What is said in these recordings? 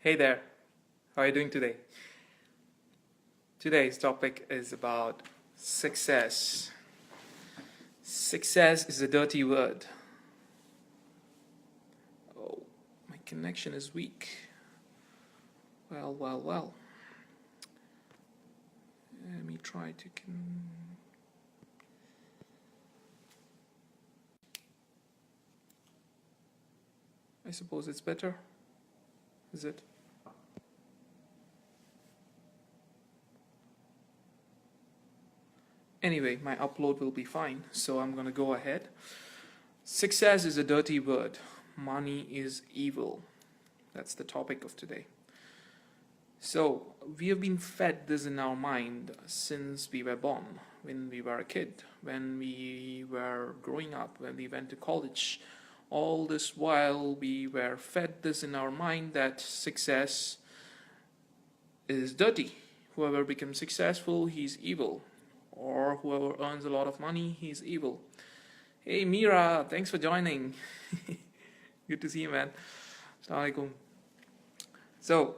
Hey there, how are you doing today? Today's topic is about success. Success is a dirty word. Oh, my connection is weak. Well. Let me try to. I suppose it's better. Is it? Anyway, my upload will be fine, so I'm gonna go ahead. Success is a dirty word. Money is evil. That's the topic of today. So, we have been fed this in our mind since we were born, when we were a kid, when we were growing up, when we went to college. All this while, we were fed this in our mind that success is dirty. Whoever becomes successful, he's evil. Or whoever earns a lot of money, he's evil. Hey Mira, thanks for joining. Good to see you, man. Assalamu alaikum. So,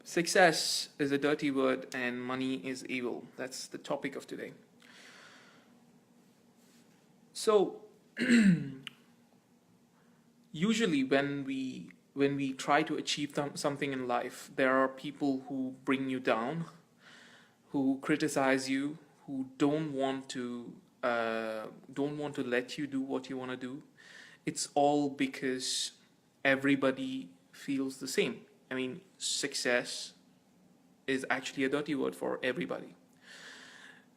success is a dirty word and money is evil. That's the topic of today. So, usually when we try to achieve something in life, there are people who bring you down, who criticize you, who don't want to let you do what you want to do. It's all because everybody feels the same. I mean, success is actually a dirty word for everybody.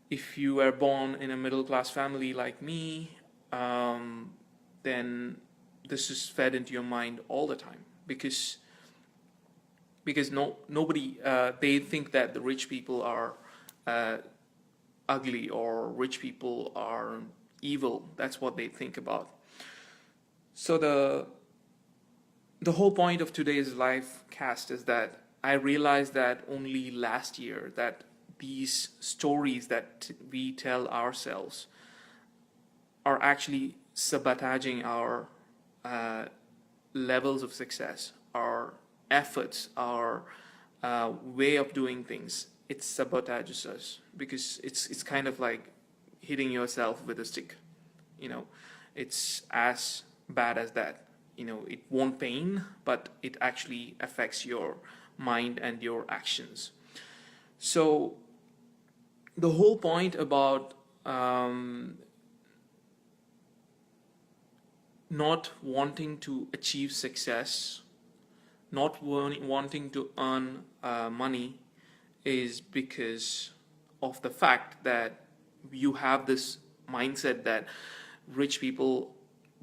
If you were born in a middle class family like me, then this is fed into your mind all the time because nobody they think that the rich people are ugly or rich people are evil. That's what they think about. So the whole point of today's live cast is that I realized that only last year that these stories that we tell ourselves are actually sabotaging our levels of success, our efforts, our way of doing things. It sabotages us because it's kind of like hitting yourself with a stick. It's as bad as that. It won't pain, but it actually affects your mind and your actions. So the whole point about not wanting to achieve success, not wanting to earn money, is because of the fact that you have this mindset that rich people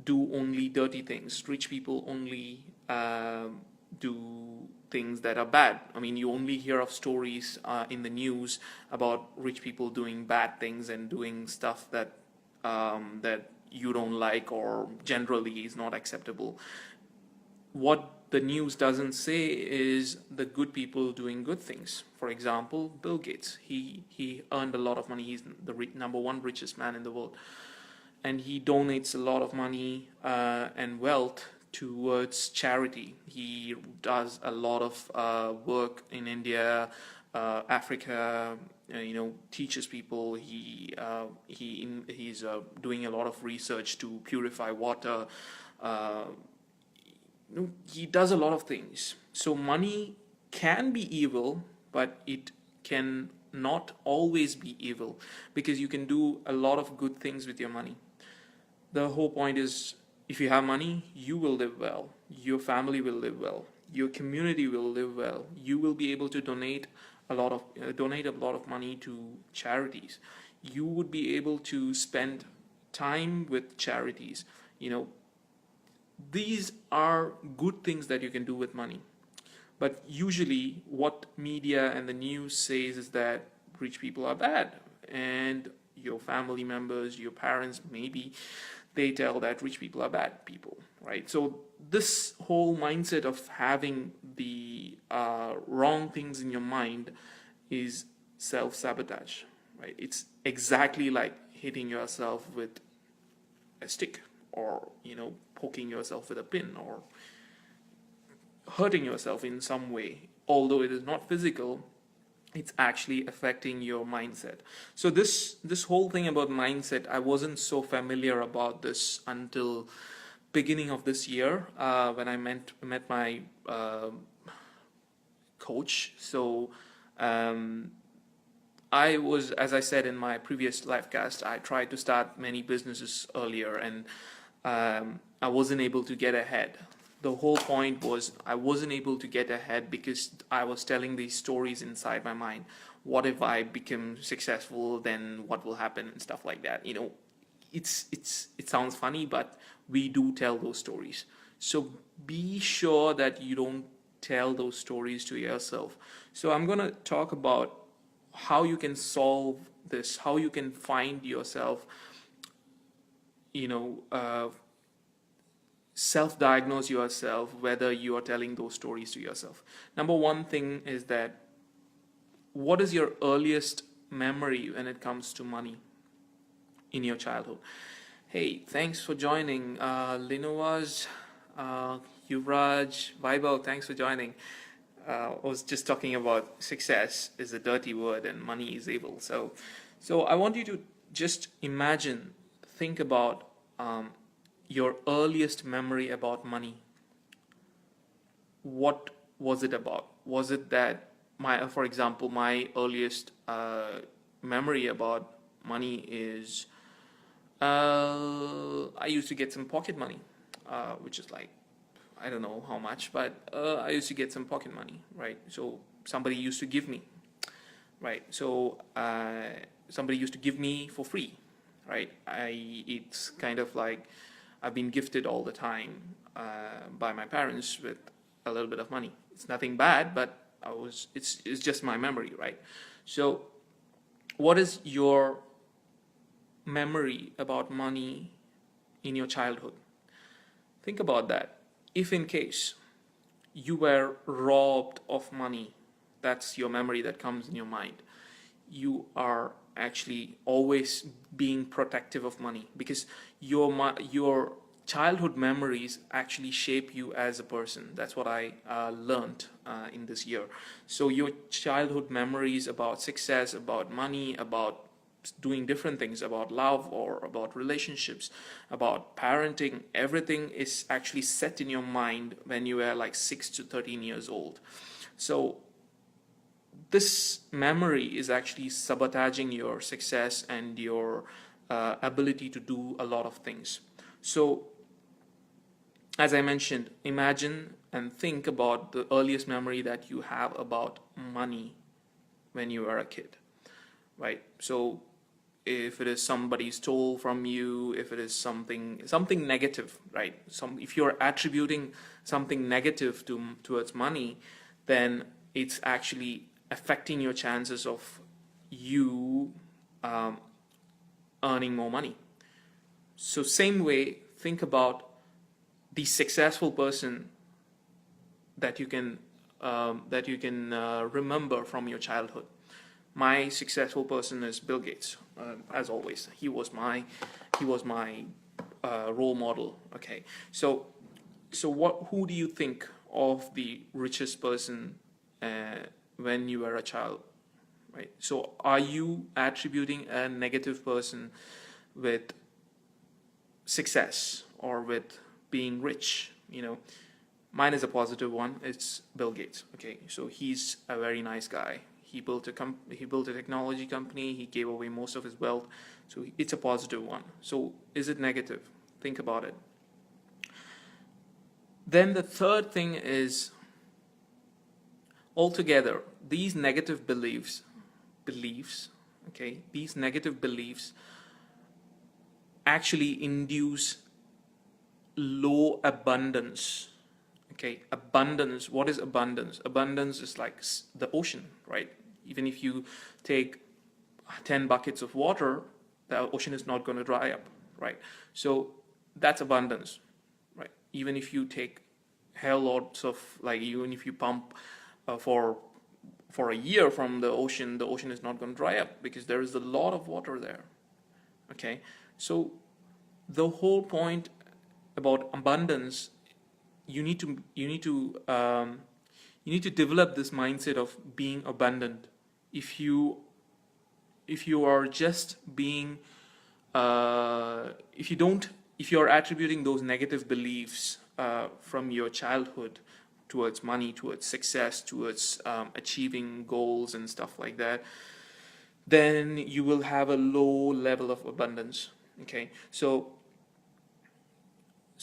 do only dirty things. Rich people only do things that are bad. I mean, you only hear of stories in the news about rich people doing bad things and doing stuff that you don't like or generally is not acceptable. What the news doesn't say is the good people doing good things. For example, Bill Gates. He earned a lot of money. He's the number one richest man in the world. And he donates a lot of money and wealth towards charity. He does a lot of work in India, Africa, teaches people. He's doing a lot of research to purify water. He does a lot of things. So money can be evil, but it can not always be evil because you can do a lot of good things with your money. The whole point is, if you have money, you will live well, your family will live well, your community will live well. You will be able to donate a lot of money to charities. You would be able to spend time with charities. These are good things that you can do with money. But usually what media and the news says is that rich people are bad, and your family members, your parents, maybe they tell that rich people are bad people, right? So this whole mindset of having the wrong things in your mind is self-sabotage, right? It's exactly like hitting yourself with a stick, or poking yourself with a pin, hurting yourself in some way. Although it is not physical, it's actually affecting your mindset. So this whole thing about mindset, I wasn't so familiar about this until beginning of this year, when I met my coach. So I was, as I said in my previous livecast, I tried to start many businesses earlier, and I wasn't able to get ahead. The whole point was I wasn't able to get ahead because I was telling these stories inside my mind. What if I become successful? Then what will happen and stuff like that. It sounds funny, but we do tell those stories. So be sure that you don't tell those stories to yourself. So I'm gonna talk about how you can solve this, how you can find yourself, self-diagnose yourself whether you are telling those stories to yourself. Number one thing is that, what is your earliest memory when it comes to money in your childhood? Hey, thanks for joining. Linovaz, Yuvraj, Vaibhav, thanks for joining. I was just talking about success is a dirty word and money is evil. So I want you to just imagine, think about your earliest memory about money. What was it about? Was it that for example, my earliest memory about money is I used to get some pocket money, which is like, I don't know how much, but I used to get some pocket money, right? So somebody used to give me, right? So somebody used to give me for free, right? It's kind of like I've been gifted all the time by my parents with a little bit of money. It's nothing bad, but it's just my memory, right? So what is your memory about money in your childhood? Think about that. If in case you were robbed of money, that's your memory that comes in your mind. You are actually always being protective of money, because your childhood memories actually shape you as a person. That's what I learned in this year. So your childhood memories about success, about money, about doing different things, about love or about relationships, about parenting, everything is actually set in your mind when you are like 6 to 13 years old. So this memory is actually sabotaging your success and your ability to do a lot of things. So as I mentioned, imagine and think about the earliest memory that you have about money when you were a kid, right? So if it is somebody stole from you, if it is something negative, right? If you're attributing something negative towards money, then it's actually affecting your chances of you earning more money. So same way, think about the successful person that you can remember from your childhood. My successful person is Bill Gates. As always, he was my role model. Okay, so who do you think of the richest person when you were a child, right? So are you attributing a negative person with success or with being rich? Mine is a positive one. It's Bill Gates. Okay, so he's a very nice guy. He built a technology company. He gave away most of his wealth. So it's a positive one. So is it negative? Think about it. Then the third thing is, altogether, these negative beliefs, okay, these negative beliefs actually induce low abundance. Okay, abundance. What is abundance? Abundance is like the ocean, right? Even if you take 10 buckets of water, the ocean is not going to dry up, right? So that's abundance, right? Even if you take hell lots of, like, even if you pump for a year from the ocean is not going to dry up because there is a lot of water there. Okay, so the whole point about abundance, you need to develop this mindset of being abundant. If you are just being if you don't if you're attributing those negative beliefs from your childhood towards money, towards success, towards achieving goals and stuff like that, then you will have a low level of abundance. Okay, so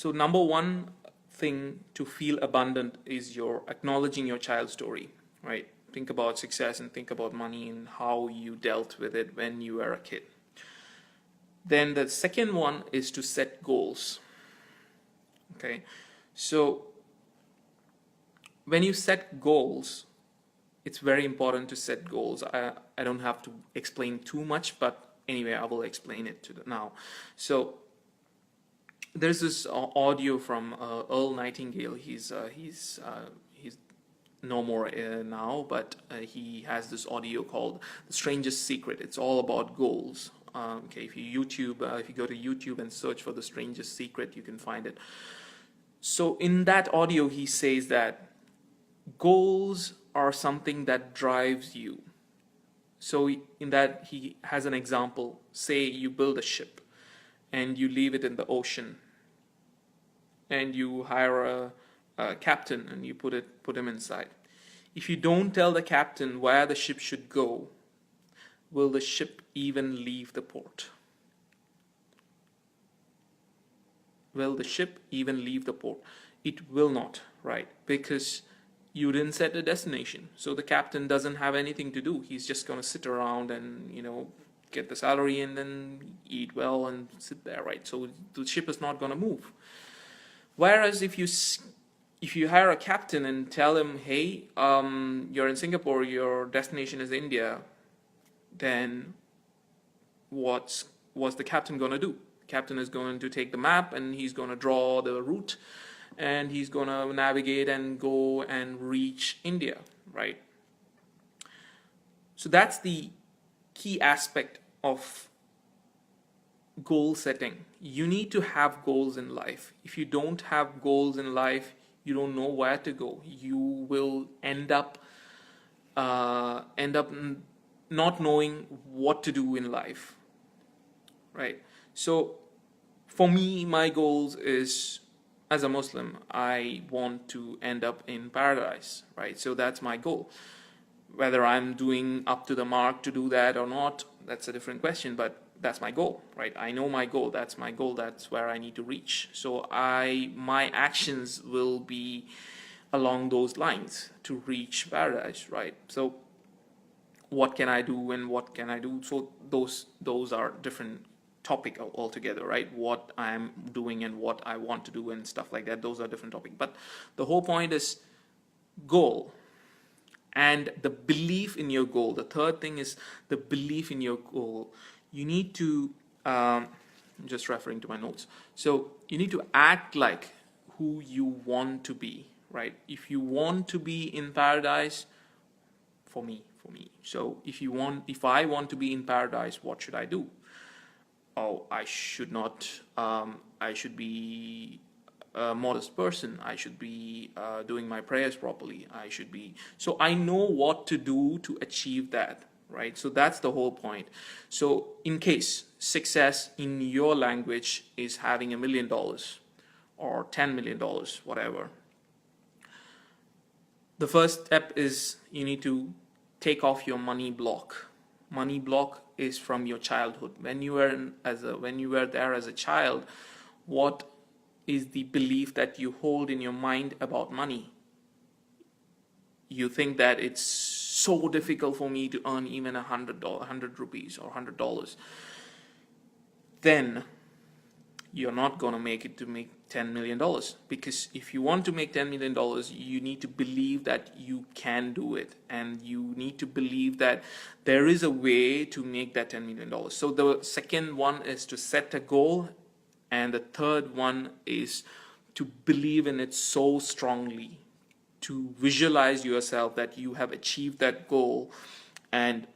number one thing to feel abundant is your acknowledging your child story, right? Think about success and think about money and how you dealt with it when you were a kid. Then the second one is to set goals. Okay, so when you set goals, it's very important to set goals. I don't have to explain too much, but anyway, I will explain it now. So there's this audio from Earl Nightingale. He's no more now, but he has this audio called "The Strangest Secret." It's all about goals. Okay, if you go to YouTube and search for "The Strangest Secret," you can find it. So in that audio, he says that goals are something that drives you. So in that, he has an example. Say you build a ship and you leave it in the ocean, and you hire a captain and you put him inside. If you don't tell the captain where the ship should go, will the ship even leave the port? Will the ship even leave the port? It will not, right? Because you didn't set a destination. So the captain doesn't have anything to do. He's just going to sit around and, get the salary and then eat well and sit there, right? So the ship is not going to move. Whereas if you hire a captain and tell him, hey, you're in Singapore, your destination is India, then what's the captain going to do? The captain is going to take the map and he's going to draw the route and he's going to navigate and go and reach India, right? So that's the key aspect of goal setting. You need to have goals in life. If you don't have goals in life, you don't know where to go. You will end up not knowing what to do in life, right? So for me, my goals is, as a Muslim, I want to end up in paradise, right? So that's my goal. Whether I'm doing up to the mark to do that or not, that's a different question, but that's my goal, right? I know my goal. That's my goal. That's where I need to reach. So my actions will be along those lines to reach paradise, right? So what can I do and what can I do? So those are different topic altogether, right? What I'm doing and what I want to do and stuff like that. Those are different topics. But the whole point is goal and the belief in your goal. The third thing is the belief in your goal. You need to, I'm just referring to my notes. So you need to act like who you want to be, right? If you want to be in paradise, for me. So if I want to be in paradise, what should I do? Oh, I should not, I should be a modest person. I should be doing my prayers properly. So I know what to do to achieve that, right? So that's the whole point. So in case success in your language is having $1 million or $10 million, whatever, the first step is you need to take off your money block. Money block is from your childhood. When you were there as a child, what is the belief that you hold in your mind about money? You think that it's so difficult for me to earn even $100 rupees or $100. Then you're not going to make it to make $10 million, because if you want to make $10 million, you need to believe that you can do it, and you need to believe that there is a way to make that $10 million. So the second one is to set a goal, and the third one is to believe in it so strongly, to visualize yourself that you have achieved that goal, and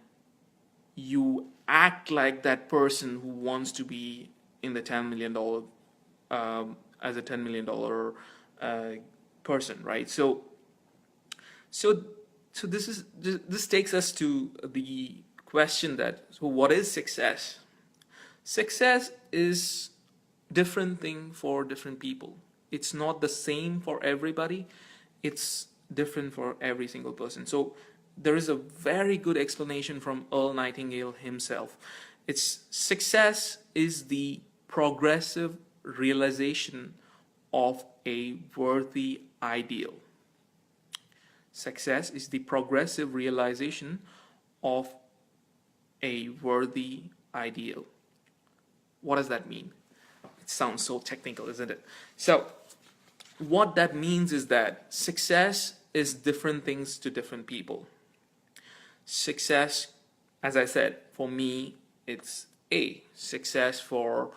you act like that person who wants to be in the $10 million as a $10 million person, right? So so this takes us to the question that, so what is success? Success is different thing for different people. It's not the same for everybody. It's different for every single person. So there is a very good explanation from Earl Nightingale himself. It's success is the progressive realization of a worthy ideal. Success is the progressive realization of a worthy ideal. What does that mean? It sounds so technical, isn't it? So, what that means is that success is different things to different people. Success, as I said, for me, it's A. Success for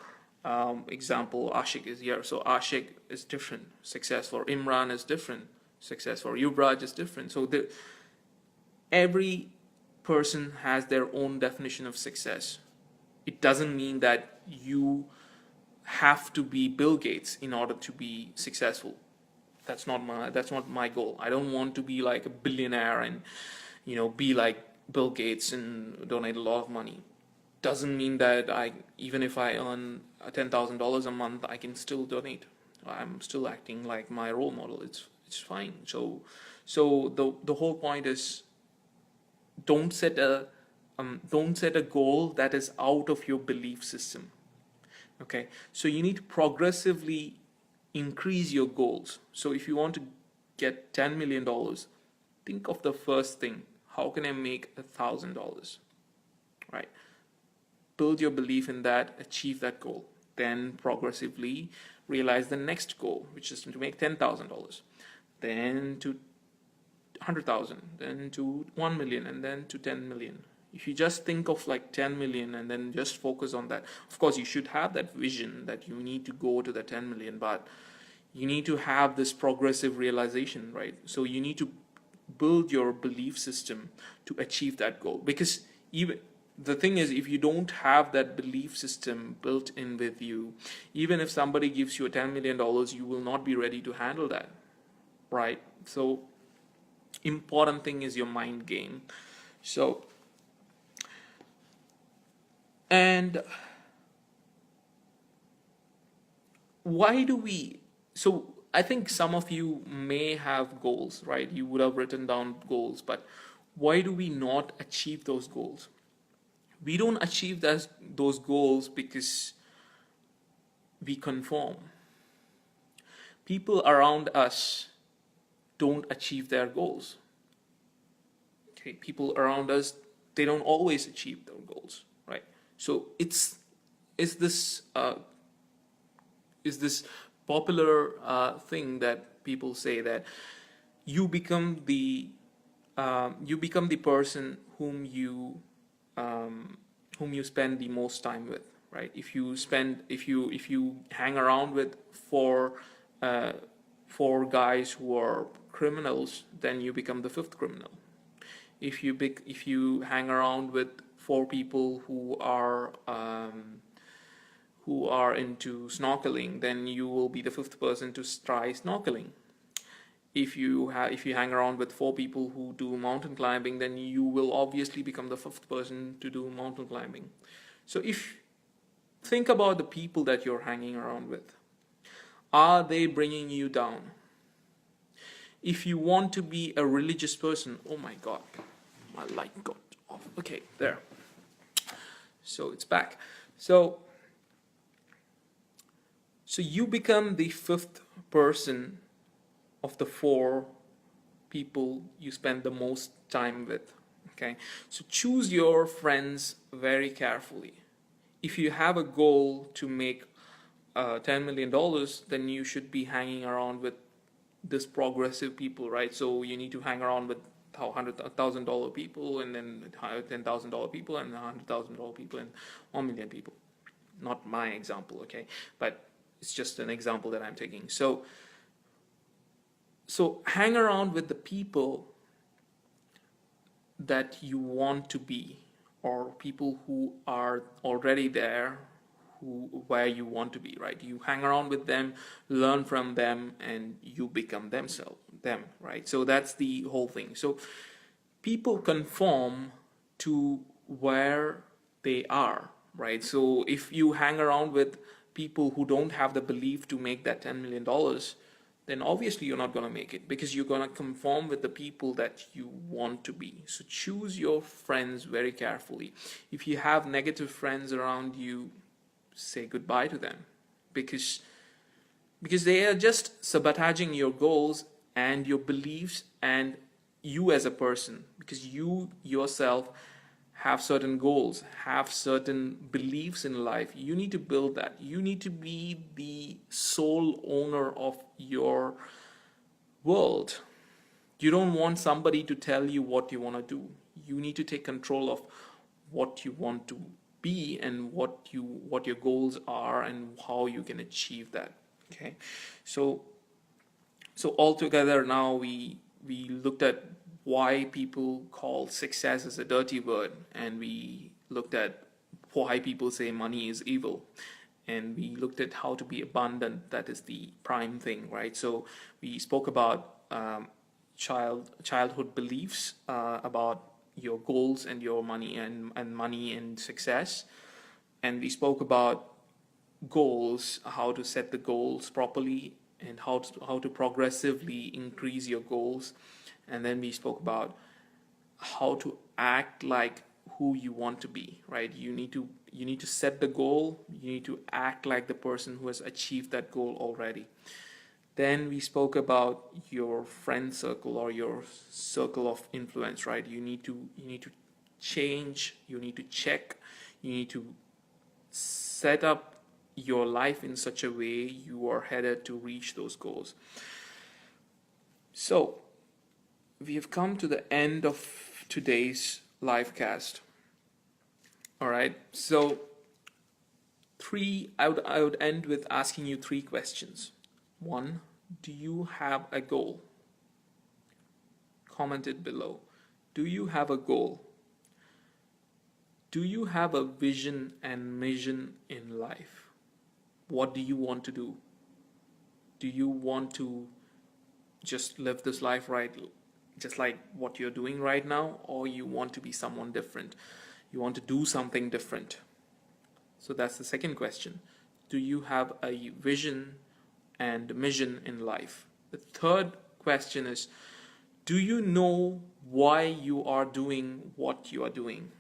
example, Ashik is here. So Ashik is different. Success for Imran is different. Success for Yuvraj is different. So every person has their own definition of success. It doesn't mean that you have to be Bill Gates in order to be successful. That's not my goal. I don't want to be like a billionaire and be like Bill Gates and donate a lot of money. Doesn't mean that even if I earn $10,000 a month, I can still donate. I'm still acting like my role model. It's fine. So the whole point is, don't set a goal that is out of your belief system. Okay, so you need to progressively increase your goals. So if you want to get $10 million, think of the first thing: how can I make $1,000? Right? Build your belief in that, achieve that goal. Then progressively realize the next goal, which is to make $10,000, then to 100,000, then to 1 million, and then to 10 million. If you just think of like 10 million and then just focus on that, of course you should have that vision that you need to go to the 10 million, but you need to have this progressive realization, right? So you need to build your belief system to achieve that goal. Because even the thing is, if you don't have that belief system built in with you, even if somebody gives you $10 million, you will not be ready to handle that, right? So important thing is your mind game. So, and why do we, so I think some of you may have goals, right? You would have written down goals, but why do we not achieve those goals? We don't achieve those goals because we conform. People around us don't achieve their goals. Okay, people around us, they don't always achieve their goals, right? So it's this popular thing that people say that you become the person whom you spend the most time with, right? If you hang around with four guys who are criminals, then you become the fifth criminal. If you hang around with four people who are into snorkeling, then you will be the fifth person to try snorkeling. If you hang around with four people who do mountain climbing, then you will obviously become the fifth person to do mountain climbing. So think about the people that you're hanging around with. Are they bringing you down? If you want to be a religious person, oh my God, my light got off. Okay, there. So it's back. So you become the fifth person of the four people you spend the most time with. Okay, so choose your friends very carefully. If you have a goal to make $10 million, then you should be hanging around with this progressive people, right? So you need to hang around with $100,000 people, and then $10,000 people, and $100,000 people, and 1 million people. Not my example, okay? But it's just an example that I'm taking. So hang around with the people that you want to be, or people who are already there, where you want to be, right? You hang around with them, learn from them, and you become them, right? So that's the whole thing. So people conform to where they are, right? So if you hang around with people who don't have the belief to make that $10 million, then obviously you're not going to make it, because you're going to conform with the people that you want to be. So choose your friends very carefully. If you have negative friends around you, say goodbye to them, because they are just sabotaging your goals and your beliefs and you as a person, because you yourself have certain goals, have certain beliefs in life. You need to build that. You need to be the sole owner of your world. You don't want somebody to tell you what you want to do. You need to take control of what you want to be and what your goals are and how you can achieve that. Okay, so altogether now we looked at why people call success as a dirty word, and we looked at why people say money is evil, and we looked at how to be abundant. That is the prime thing, right? So we spoke about childhood beliefs, about your goals and your money and money and success, and we spoke about goals, how to set the goals properly, and how to progressively increase your goals. And then we spoke about how to act like who you want to be, right? You need to set the goal. You need to act like the person who has achieved that goal already. Then we spoke about your friend circle or your circle of influence, right? You need to change. You need to check. You need to set up your life in such a way you are headed to reach those goals. So we have come to the end of today's live cast. All right. So I would end with asking you 3 questions. 1, do you have a goal? Comment it below. Do you have a goal? Do you have a vision and mission in life? What do you want to do? Do you want to just live this life right, just like what you're doing right now, or you want to be someone different? You want to do something different? So that's the second question. Do you have a vision and mission in life? The third question is, do you know why you are doing what you are doing?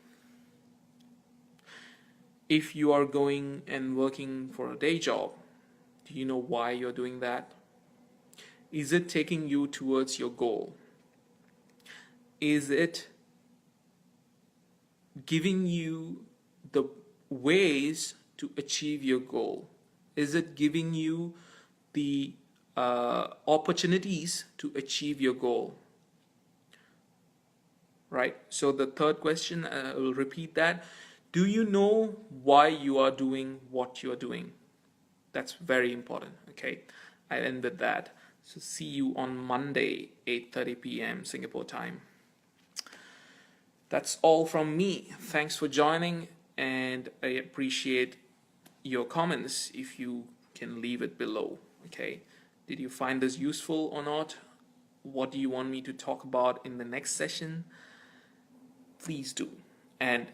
If you are going and working for a day job, do you know why you're doing that? Is it taking you towards your goal? Is it giving you the ways to achieve your goal? Is it giving you the opportunities to achieve your goal? Right? So the third question, I will repeat that. Do you know why you are doing what you are doing? That's very important. Okay, I end with that. So see you on Monday, 8:30 p.m. Singapore time. That's all from me. Thanks for joining, and I appreciate your comments if you can leave it below. Okay, did you find this useful or not? What do you want me to talk about in the next session? Please do. And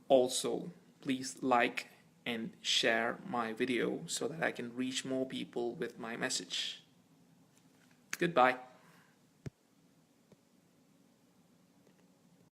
also, please like and share my video so that I can reach more people with my message. Goodbye.